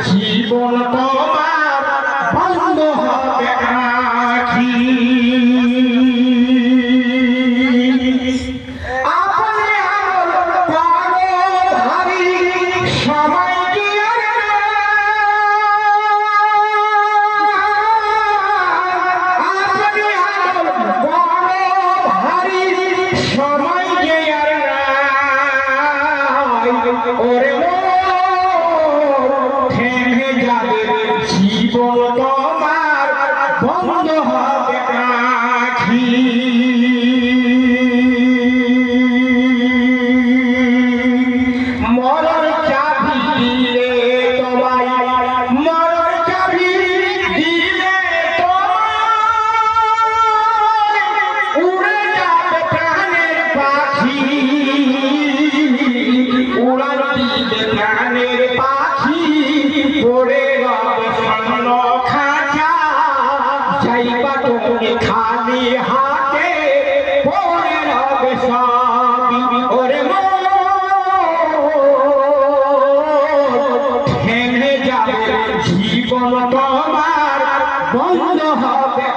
জীবন তোমার বন্ধ হবে আখি আপনি আমল পাগো ভারী সময় দিয়ে আপনি আমল পাগো ভারী সময় দিয়ে ওরে জীবন তোমার বন্ধ হবে আখি মরণ চাবি দিলে তোমায় মরণ চাবি দিলে তোমায় উড়ে যাবে প্রাণের পাখি উড়ান দিলে প্রাণের পাখি পড়ে খালি হাতে পড়ে রবে সবই ওরে থেমে যাবে জীবন তোমার বন্ধ হবে